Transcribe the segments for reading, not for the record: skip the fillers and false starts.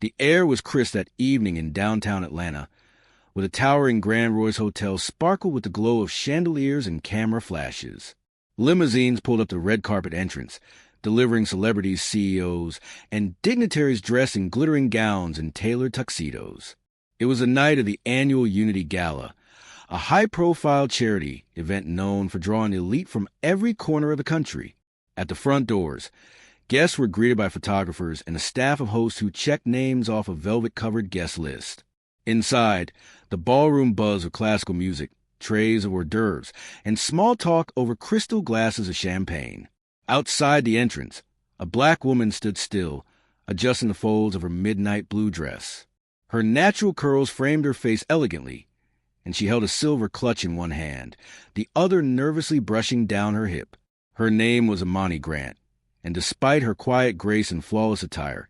The air was crisp that evening in downtown Atlanta, where the towering Grand Royce Hotel sparkled with the glow of chandeliers and camera flashes. Limousines pulled up the red carpet entrance, delivering celebrities, CEOs, and dignitaries dressed in glittering gowns and tailored tuxedos. It was the night of the annual Unity Gala, a high-profile charity event known for drawing elite from every corner of the country. At the front doors, guests were greeted by photographers and a staff of hosts who checked names off a velvet-covered guest list. Inside, the ballroom buzzed with classical music, trays of hors d'oeuvres, and small talk over crystal glasses of champagne. Outside the entrance, a black woman stood still, adjusting the folds of her midnight blue dress. Her natural curls framed her face elegantly, and she held a silver clutch in one hand, the other nervously brushing down her hip. Her name was Imani Grant, and despite her quiet grace and flawless attire,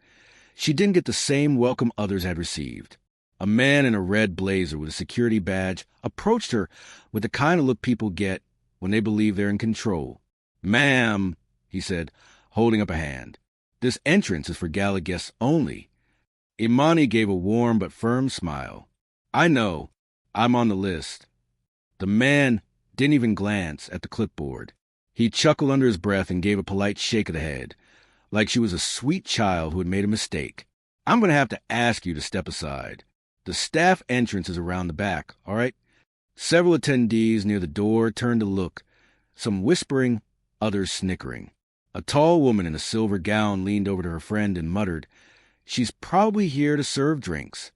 she didn't get the same welcome others had received. A man in a red blazer with a security badge approached her with the kind of look people get when they believe they're in control. "Ma'am," he said, holding up a hand. "This entrance is for gala guests only." Imani gave a warm but firm smile. "I know. I'm on the list." The man didn't even glance at the clipboard. He chuckled under his breath and gave a polite shake of the head, like she was a sweet child who had made a mistake. "I'm going to have to ask you to step aside. The staff entrance is around the back, all right?" Several attendees near the door turned to look, some whispering, others snickering. A tall woman in a silver gown leaned over to her friend and muttered, "She's probably here to serve drinks."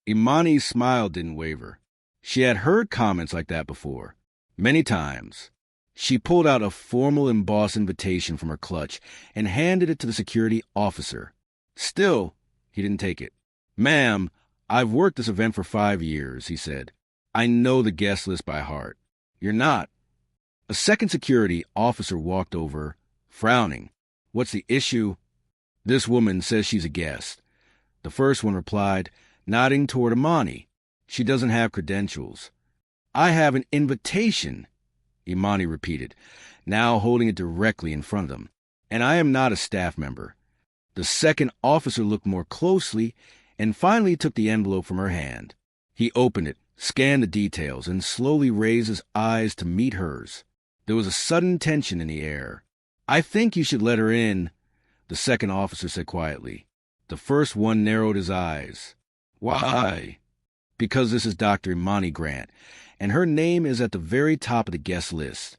Imani's smile didn't waver. She had heard comments like that before, many times. She pulled out a formal embossed invitation from her clutch and handed it to the security officer. Still, he didn't take it. "Ma'am, I've worked this event for 5 years," he said. "I know the guest list by heart." "You're not." A second security officer walked over, frowning. "What's the issue?" "This woman says she's a guest." The first one replied, nodding toward Imani. "She doesn't have credentials." "I have an invitation," Imani repeated, now holding it directly in front of them. "And I am not a staff member." The second officer looked more closely and finally took the envelope from her hand. He opened it, scanned the details, and slowly raised his eyes to meet hers. There was a sudden tension in the air. "I think you should let her in," the second officer said quietly. The first one narrowed his eyes. "Why?" "Because this is Dr. Imani Grant, and her name is at the very top of the guest list."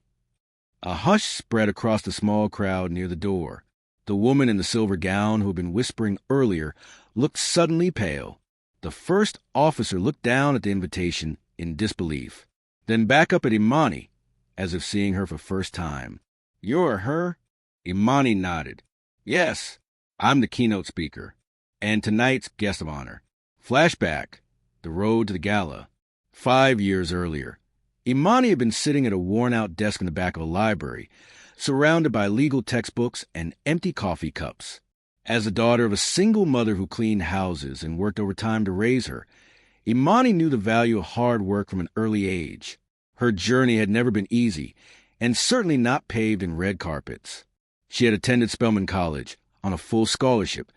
A hush spread across the small crowd near the door. The woman in the silver gown who had been whispering earlier looked suddenly pale. The first officer looked down at the invitation in disbelief, then back up at Imani, as if seeing her for the first time. "You're her?" Imani nodded. "Yes, I'm the keynote speaker, and tonight's guest of honor." Flashback, the road to the gala. 5 years earlier, Imani had been sitting at a worn-out desk in the back of a library, surrounded by legal textbooks and empty coffee cups. As the daughter of a single mother who cleaned houses and worked overtime to raise her, Imani knew the value of hard work from an early age. Her journey had never been easy, and certainly not paved in red carpets. She had attended Spelman College on a full scholarship,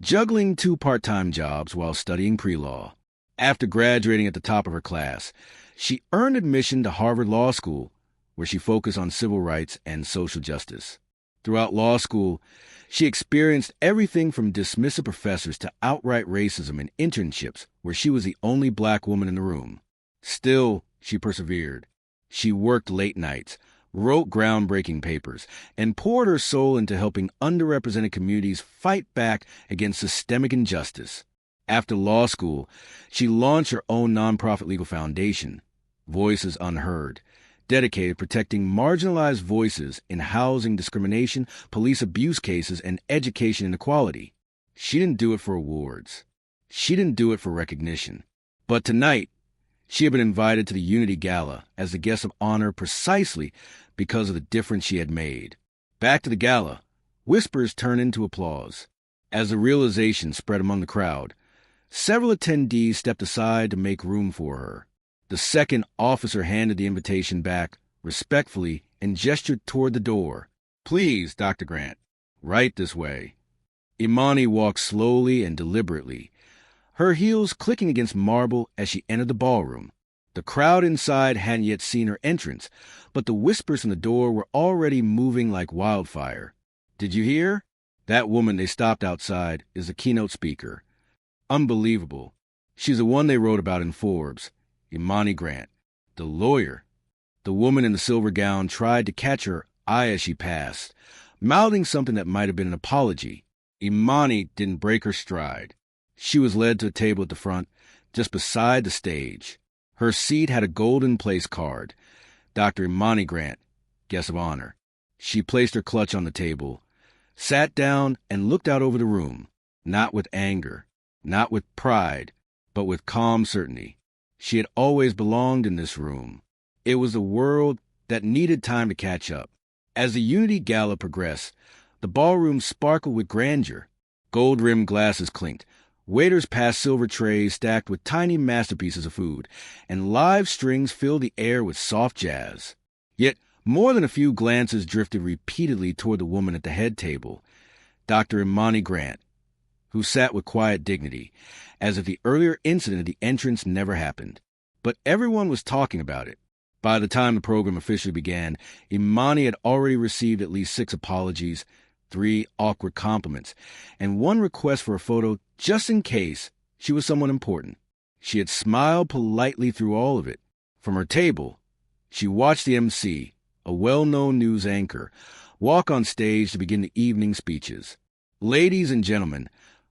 juggling 2 part-time jobs while studying pre-law. After graduating at the top of her class, she earned admission to Harvard Law School, where she focused on civil rights and social justice. Throughout law school, she experienced everything from dismissive professors to outright racism in internships where she was the only black woman in the room. Still, she persevered. She worked late nights, wrote groundbreaking papers, and poured her soul into helping underrepresented communities fight back against systemic injustice. After law school, she launched her own nonprofit legal foundation, Voices Unheard, dedicated to protecting marginalized voices in housing discrimination, police abuse cases, and education inequality. She didn't do it for awards. She didn't do it for recognition. But tonight, she had been invited to the Unity Gala as the guest of honor precisely because of the difference she had made. Back to the gala, whispers turned into applause. As the realization spread among the crowd, several attendees stepped aside to make room for her. The second officer handed the invitation back respectfully and gestured toward the door. "Please, Dr. Grant, right this way." Imani walked slowly and deliberately, her heels clicking against marble as she entered the ballroom. The crowd inside hadn't yet seen her entrance, but the whispers from the door were already moving like wildfire. "Did you hear? That woman they stopped outside is the keynote speaker. Unbelievable. She's the one they wrote about in Forbes, Imani Grant, the lawyer." The woman in the silver gown tried to catch her eye as she passed, mouthing something that might have been an apology. Imani didn't break her stride. She was led to a table at the front, just beside the stage. Her seat had a golden place card, Dr. Imani Grant, guest of honor. She placed her clutch on the table, sat down, and looked out over the room, not with anger, not with pride, but with calm certainty. She had always belonged in this room. It was a world that needed time to catch up. As the Unity Gala progressed, the ballroom sparkled with grandeur. Gold-rimmed glasses clinked. Waiters passed silver trays stacked with tiny masterpieces of food, and live strings filled the air with soft jazz. Yet more than a few glances drifted repeatedly toward the woman at the head table, Dr. Imani Grant, who sat with quiet dignity, as if the earlier incident at the entrance never happened. But everyone was talking about it. By the time the program officially began, Imani had already received at least 6 apologies, 3 awkward compliments, and 1 request for a photo just in case she was someone important. She had smiled politely through all of it. From her table, she watched the MC, a well-known news anchor, walk on stage to begin the evening speeches. "Ladies and gentlemen,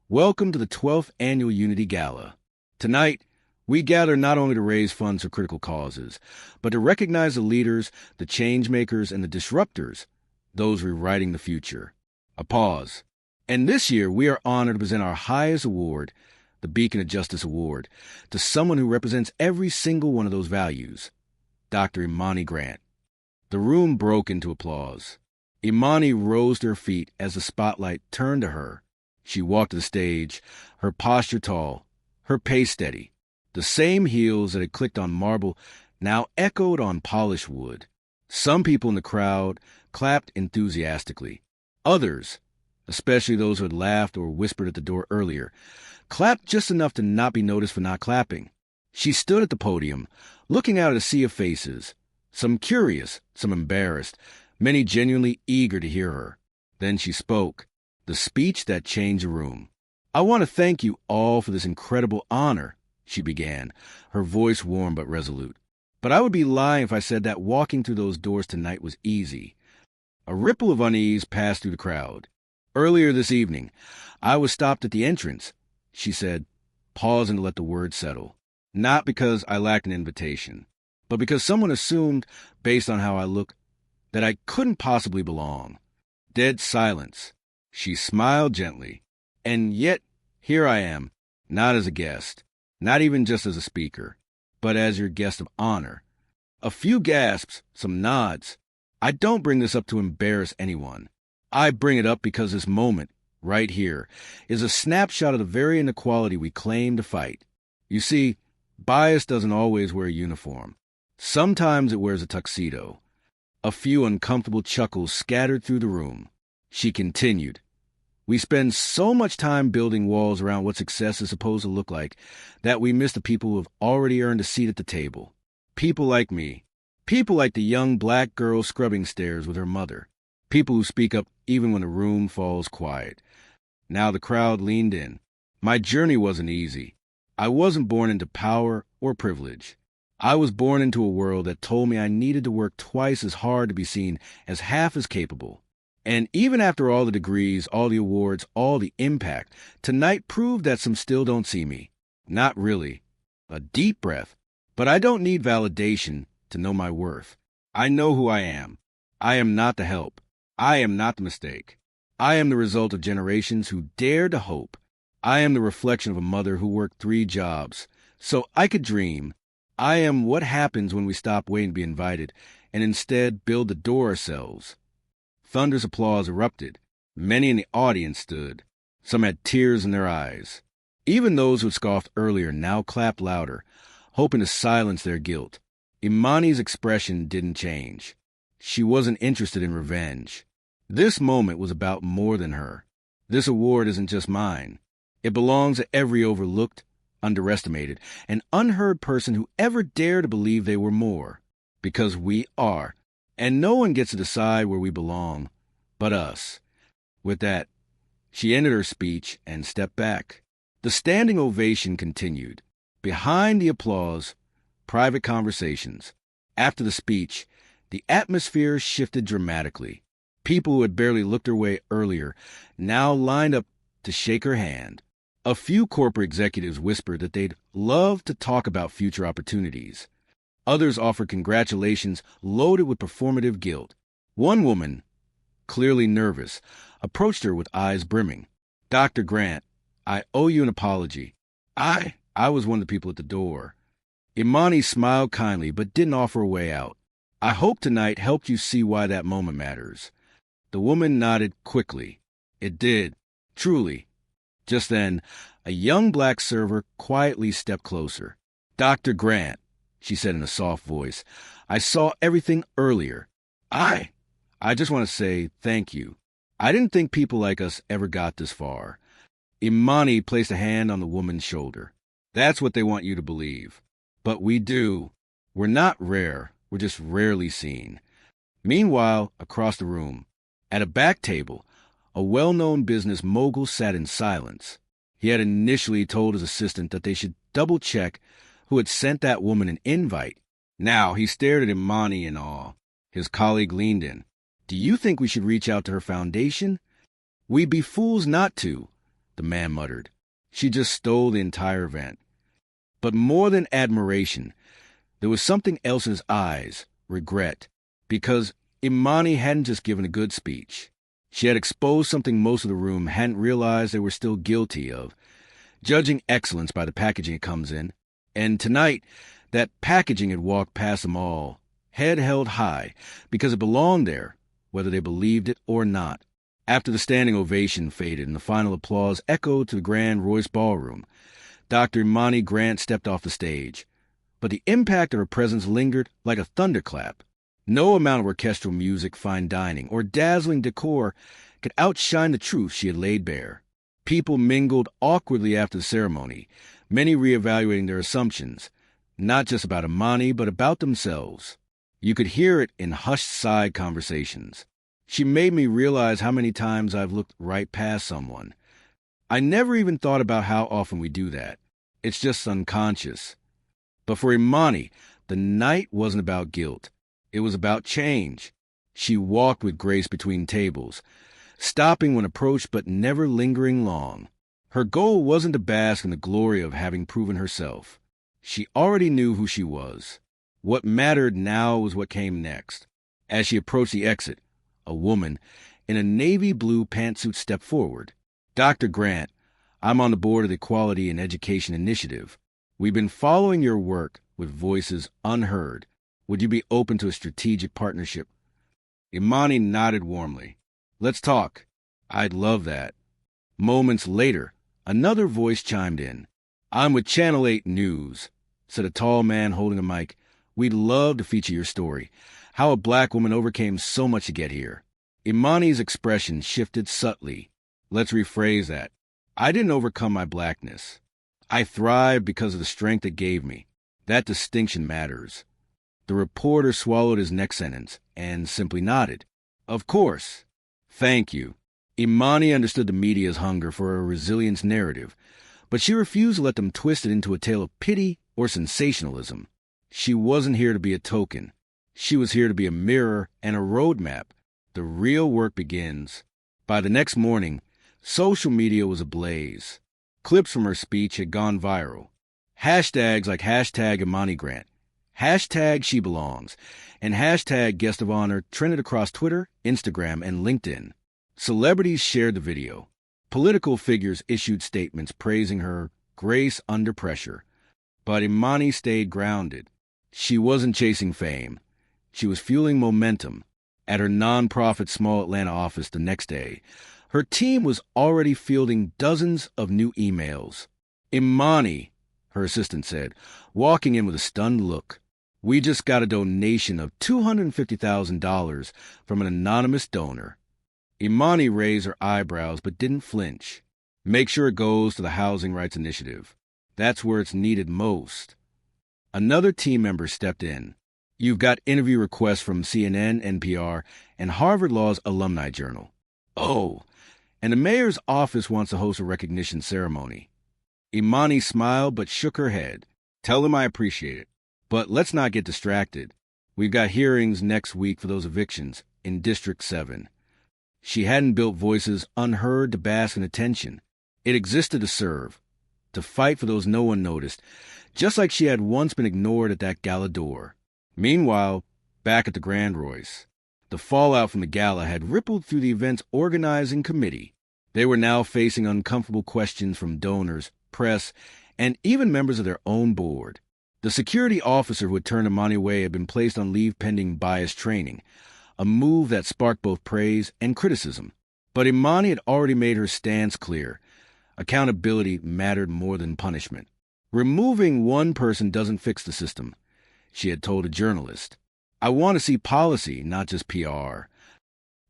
welcome to the 12th Annual Unity Gala. Tonight, we gather not only to raise funds for critical causes, but to recognize the leaders, the change-makers, and the disruptors, those rewriting the future." A pause. "And this year, we are honored to present our highest award, the Beacon of Justice Award, to someone who represents every single one of those values, Dr. Imani Grant." The room broke into applause. Imani rose to her feet as the spotlight turned to her. She walked to the stage, her posture tall, her pace steady. The same heels that had clicked on marble now echoed on polished wood. Some people in the crowd clapped enthusiastically. Others, especially those who had laughed or whispered at the door earlier, clapped just enough to not be noticed for not clapping. She stood at the podium, looking out at a sea of faces, some curious, some embarrassed, many genuinely eager to hear her. Then she spoke, the speech that changed the room. "I want to thank you all for this incredible honor," she began, her voice warm but resolute. "But I would be lying if I said that walking through those doors tonight was easy." A ripple of unease passed through the crowd. "Earlier this evening, I was stopped at the entrance," she said, pausing to let the words settle. "Not because I lacked an invitation, but because someone assumed, based on how I look, that I couldn't possibly belong." Dead silence. She smiled gently. "And yet, here I am, not as a guest, not even just as a speaker, but as your guest of honor." A few gasps, some nods. "I don't bring this up to embarrass anyone. I bring it up because this moment, right here, is a snapshot of the very inequality we claim to fight. You see, bias doesn't always wear a uniform. Sometimes it wears a tuxedo." A few uncomfortable chuckles scattered through the room. She continued, "We spend so much time building walls around what success is supposed to look like that we miss the people who have already earned a seat at the table. People like me. People like the young black girl scrubbing stairs with her mother. People who speak up even when the room falls quiet." Now the crowd leaned in. "My journey wasn't easy. I wasn't born into power or privilege. I was born into a world that told me I needed to work twice as hard to be seen as half as capable. And even after all the degrees, all the awards, all the impact, tonight proved that some still don't see me. Not really." A deep breath. "But I don't need validation to know my worth. I know who I am. I am not the help. I am not the mistake. I am the result of generations who dared to hope. I am the reflection of a mother who worked 3 jobs so I could dream. I am what happens when we stop waiting to be invited and instead build the door ourselves." Thunderous applause erupted. Many in the audience stood. Some had tears in their eyes. Even those who had scoffed earlier now clapped louder, hoping to silence their guilt. Imani's expression didn't change. She wasn't interested in revenge. This moment was about more than her. This award isn't just mine. It belongs to every overlooked, underestimated, an unheard person who ever dared to believe they were more. Because we are. And no one gets to decide where we belong but us. With that, she ended her speech and stepped back. The standing ovation continued. Behind the applause, private conversations. After the speech, the atmosphere shifted dramatically. People who had barely looked her way earlier now lined up to shake her hand. A few corporate executives whispered that they'd love to talk about future opportunities. Others offered congratulations loaded with performative guilt. One woman, clearly nervous, approached her with eyes brimming. "Dr. Grant, I owe you an apology. I was one of the people at the door." Imani smiled kindly but didn't offer a way out. "I hope tonight helped you see why that moment matters." The woman nodded quickly. It did, truly. Just then, a young black server quietly stepped closer. "Dr. Grant," she said in a soft voice, "I saw everything earlier. I just want to say thank you. I didn't think people like us ever got this far." Imani placed a hand on the woman's shoulder. "That's what they want you to believe. But we do. We're not rare. We're just rarely seen." Meanwhile, across the room, at a back table, a well-known business mogul sat in silence. He had initially told his assistant that they should double-check who had sent that woman an invite. Now he stared at Imani in awe. His colleague leaned in. "Do you think we should reach out to her foundation?" "We'd be fools not to," the man muttered. She just stole the entire event. But more than admiration, there was something else in his eyes, regret, because Imani hadn't just given a good speech. She had exposed something most of the room hadn't realized they were still guilty of, judging excellence by the packaging it comes in. And tonight, that packaging had walked past them all, head held high, because it belonged there, whether they believed it or not. After the standing ovation faded and the final applause echoed to the Grand Royce Ballroom, Dr. Imani Grant stepped off the stage. But the impact of her presence lingered like a thunderclap. No amount of orchestral music, fine dining, or dazzling decor could outshine the truth she had laid bare. People mingled awkwardly after the ceremony, many reevaluating their assumptions, not just about Imani, but about themselves. You could hear it in hushed side conversations. "She made me realize how many times I've looked right past someone. I never even thought about how often we do that. It's just unconscious." But for Imani, the night wasn't about guilt. It was about change. She walked with grace between tables, stopping when approached but never lingering long. Her goal wasn't to bask in the glory of having proven herself. She already knew who she was. What mattered now was what came next. As she approached the exit, a woman in a navy blue pantsuit stepped forward. "Dr. Grant, I'm on the board of the Equality in Education Initiative. We've been following your work with voices unheard. Would you be open to a strategic partnership?" Imani nodded warmly. "Let's talk. I'd love that." Moments later, another voice chimed in. "I'm with Channel 8 News," said a tall man holding a mic. "We'd love to feature your story, how a black woman overcame so much to get here." Imani's expression shifted subtly. "Let's rephrase that. I didn't overcome my blackness. I thrived because of the strength it gave me. That distinction matters." The reporter swallowed his next sentence and simply nodded. "Of course. Thank you." Imani understood the media's hunger for a resilience narrative, but she refused to let them twist it into a tale of pity or sensationalism. She wasn't here to be a token. She was here to be a mirror and a roadmap. The real work begins. By the next morning, social media was ablaze. Clips from her speech had gone viral. Hashtags like hashtag Imani Grant, hashtag She Belongs, and hashtag Guest of Honor trended across Twitter, Instagram, and LinkedIn. Celebrities shared the video. Political figures issued statements praising her grace under pressure. But Imani stayed grounded. She wasn't chasing fame. She was fueling momentum. At her nonprofit small Atlanta office the next day, her team was already fielding dozens of new emails. "Imani," her assistant said, walking in with a stunned look, "we just got a donation of $250,000 from an anonymous donor." Imani raised her eyebrows but didn't flinch. "Make sure it goes to the Housing Rights Initiative." That's where it's needed most. Another team member stepped in. You've got interview requests from CNN, NPR, and Harvard Law's Alumni Journal. Oh, and the mayor's office wants to host a recognition ceremony. Imani smiled but shook her head. Tell them I appreciate it. But let's not get distracted. We've got hearings next week for those evictions in District 7. She hadn't built voices unheard to bask in attention. It existed to serve, to fight for those no one noticed, just like she had once been ignored at that gala door. Meanwhile, back at the Grand Royce, the fallout from the gala had rippled through the event's organizing committee. They were now facing uncomfortable questions from donors, press, and even members of their own board. The security officer who had turned Imani away had been placed on leave pending bias training, a move that sparked both praise and criticism. But Imani had already made her stance clear. Accountability mattered more than punishment. Removing one person doesn't fix the system, she had told a journalist. I want to see policy, not just PR.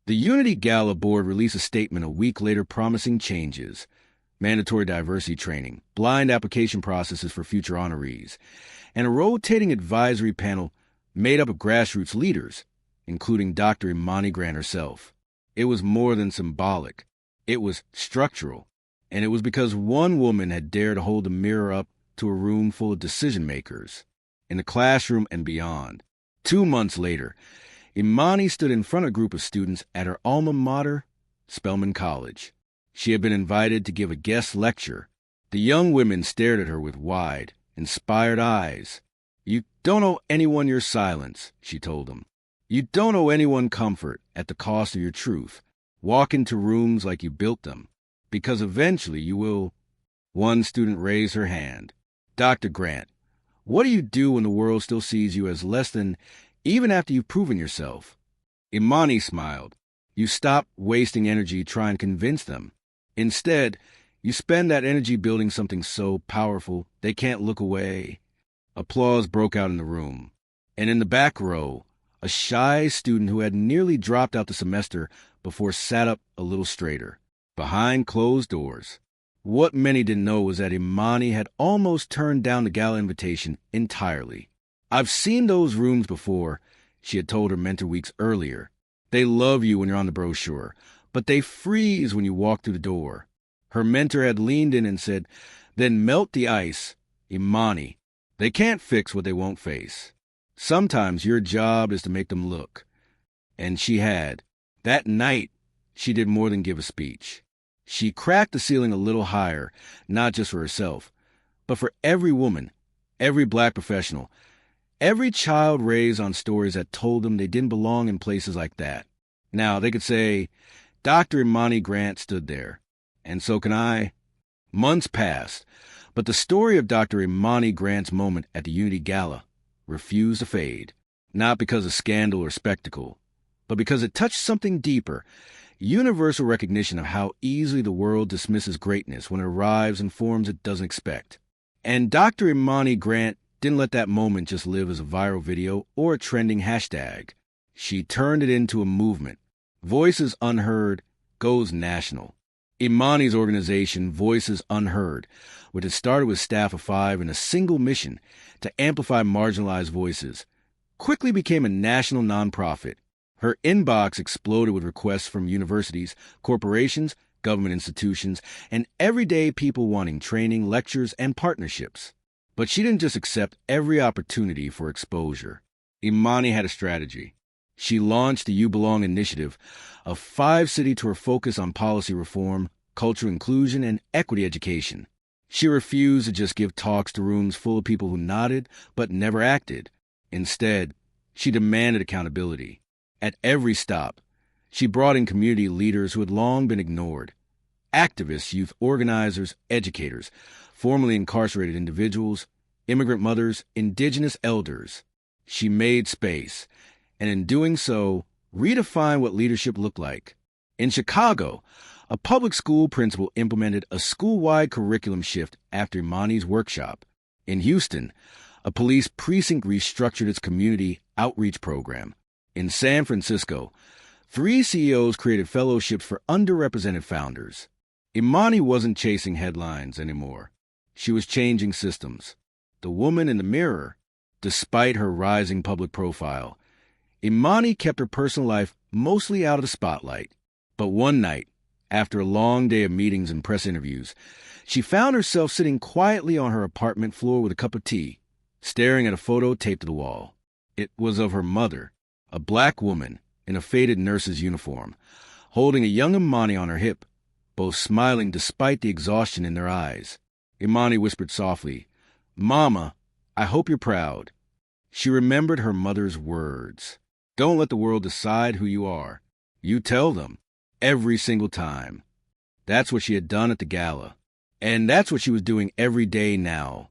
The Unity Gala board released a statement a week later promising changes: mandatory diversity training, blind application processes for future honorees, and a rotating advisory panel made up of grassroots leaders, including Dr. Imani Grant herself. It was more than symbolic. It was structural. And it was because one woman had dared to hold the mirror up to a room full of decision-makers, in the classroom and beyond. 2 months later, Imani stood in front of a group of students at her alma mater, Spelman College. She had been invited to give a guest lecture. The young women stared at her with wide, inspired eyes. You don't owe anyone your silence, she told them. You don't owe anyone comfort at the cost of your truth. Walk into rooms like you built them, because eventually you will. One student raised her hand. Dr. Grant, what do you do when the world still sees you as less than, even after you've proven yourself? Imani smiled. You stop wasting energy trying to convince them. Instead, you spend that energy building something so powerful they can't look away. Applause broke out in the room. And in the back row, a shy student who had nearly dropped out the semester before sat up a little straighter. Behind closed doors. What many didn't know was that Imani had almost turned down the gala invitation entirely. I've seen those rooms before, she had told her mentor weeks earlier. They love you when you're on the brochure, but they freeze when you walk through the door. Her mentor had leaned in and said, then melt the ice. Imani, they can't fix what they won't face. Sometimes your job is to make them look. And she had. That night, she did more than give a speech. She cracked the ceiling a little higher, not just for herself, but for every woman, every black professional, every child raised on stories that told them they didn't belong in places like that. Now, they could say, Dr. Imani Grant stood there, and so can I. Months passed, but the story of Dr. Imani Grant's moment at the Unity Gala refused to fade, not because of scandal or spectacle, but because it touched something deeper, universal recognition of how easily the world dismisses greatness when it arrives in forms it doesn't expect. And Dr. Imani Grant didn't let that moment just live as a viral video or a trending hashtag. She turned it into a movement. Voices Unheard goes national. Imani's organization, Voices Unheard, which had started with staff of 5 and a single mission to amplify marginalized voices, quickly became a national nonprofit. Her inbox exploded with requests from universities, corporations, government institutions, and everyday people wanting training, lectures, and partnerships. But she didn't just accept every opportunity for exposure. Imani had a strategy. She launched the You Belong initiative, a 5-city tour focused on policy reform, cultural inclusion, and equity education. She refused to just give talks to rooms full of people who nodded but never acted. Instead, she demanded accountability. At every stop, she brought in community leaders who had long been ignored. Activists, youth organizers, educators, formerly incarcerated individuals, immigrant mothers, indigenous elders. She made space, and in doing so, redefined what leadership looked like. In Chicago, a public school principal implemented a school-wide curriculum shift after Imani's workshop. In Houston, a police precinct restructured its community outreach program. In San Francisco, 3 CEOs created fellowships for underrepresented founders. Imani wasn't chasing headlines anymore. She was changing systems. The woman in the mirror, despite her rising public profile, Imani kept her personal life mostly out of the spotlight. But one night, after a long day of meetings and press interviews, she found herself sitting quietly on her apartment floor with a cup of tea, staring at a photo taped to the wall. It was of her mother, a black woman in a faded nurse's uniform, holding a young Imani on her hip, both smiling despite the exhaustion in their eyes. Imani whispered softly, "Mama, I hope you're proud." She remembered her mother's words. Don't let the world decide who you are. You tell them, every single time. That's what she had done at the gala. And that's what she was doing every day now.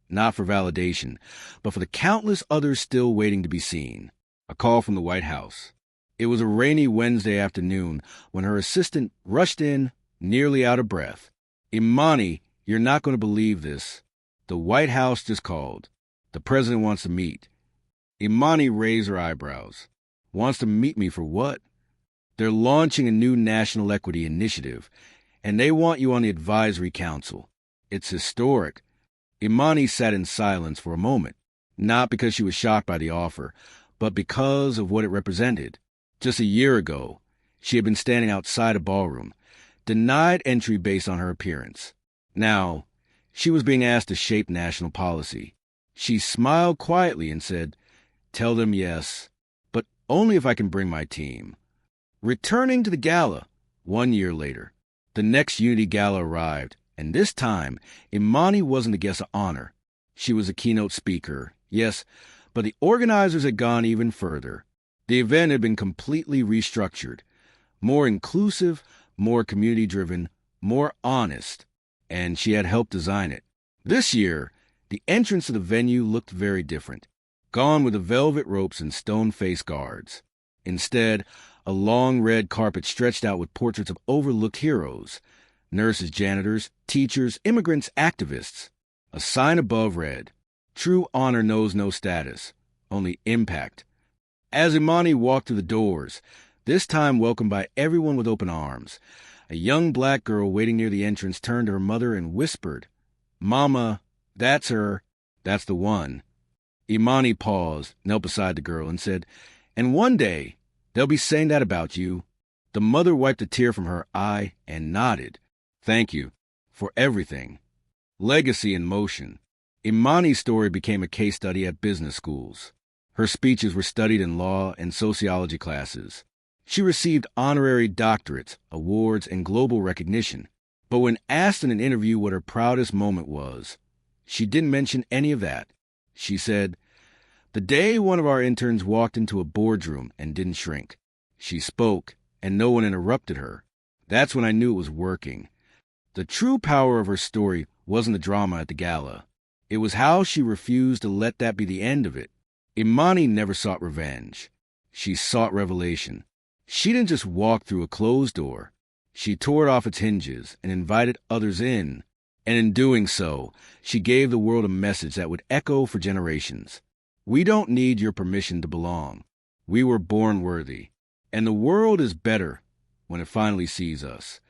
Not for validation, but for the countless others still waiting to be seen. A call from the White House. It was a rainy Wednesday afternoon when her assistant rushed in, nearly out of breath. "Imani, you're not going to believe this. The White House just called. The president wants to meet." Imani raised her eyebrows. "Wants to meet me for what?" "They're launching a new national equity initiative, and they want you on the advisory council. It's historic." Imani sat in silence for a moment, not because she was shocked by the offer, but because of what it represented. Just a year ago, she had been standing outside a ballroom, denied entry based on her appearance. Now, she was being asked to shape national policy. She smiled quietly and said, "Tell them yes, but only if I can bring my team." Returning to the gala 1 year later, the next Unity Gala arrived, and this time, Imani wasn't a guest of honor. She was a keynote speaker, yes, but the organizers had gone even further. The event had been completely restructured, more inclusive, more community-driven, more honest, and she had helped design it. This year, the entrance to the venue looked very different, gone with the velvet ropes and stone-faced guards. Instead, a long red carpet stretched out with portraits of overlooked heroes, nurses, janitors, teachers, immigrants, activists. A sign above read, "True honor knows no status, only impact." As Imani walked through the doors, this time welcomed by everyone with open arms, a young black girl waiting near the entrance turned to her mother and whispered, "Mama, that's her. That's the one." Imani paused, knelt beside the girl, and said, "And one day, they'll be saying that about you." The mother wiped a tear from her eye and nodded. "Thank you for everything." Legacy in motion. Imani's story became a case study at business schools. Her speeches were studied in law and sociology classes. She received honorary doctorates, awards, and global recognition. But when asked in an interview what her proudest moment was, she didn't mention any of that. She said, "The day one of our interns walked into a boardroom and didn't shrink. She spoke, and no one interrupted her. That's when I knew it was working." The true power of her story wasn't the drama at the gala. It was how she refused to let that be the end of it. Imani never sought revenge. She sought revelation. She didn't just walk through a closed door. She tore it off its hinges and invited others in. And in doing so, she gave the world a message that would echo for generations. We don't need your permission to belong. We were born worthy. And the world is better when it finally sees us.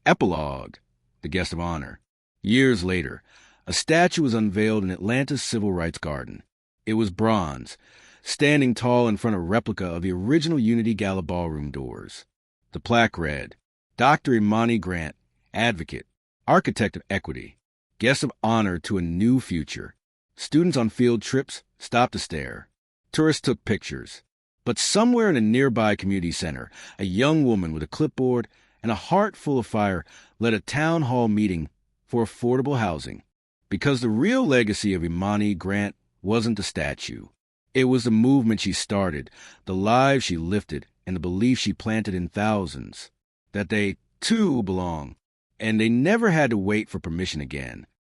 Epilogue. The guest of honor. Years later, a statue was unveiled in Atlanta's Civil Rights Garden. It was bronze, standing tall in front of a replica of the original Unity Gala ballroom doors. The plaque read, "Dr. Imani Grant, advocate, architect of equity, guest of honor to a new future." Students on field trips stopped to stare. Tourists took pictures. But somewhere in a nearby community center, a young woman with a clipboard and a heart full of fire led a town hall meeting for affordable housing. Because the real legacy of Imani Grant wasn't the statue. It was the movement she started, the lives she lifted, and the belief she planted in thousands. That they, too, belong. And they never had to wait for permission again.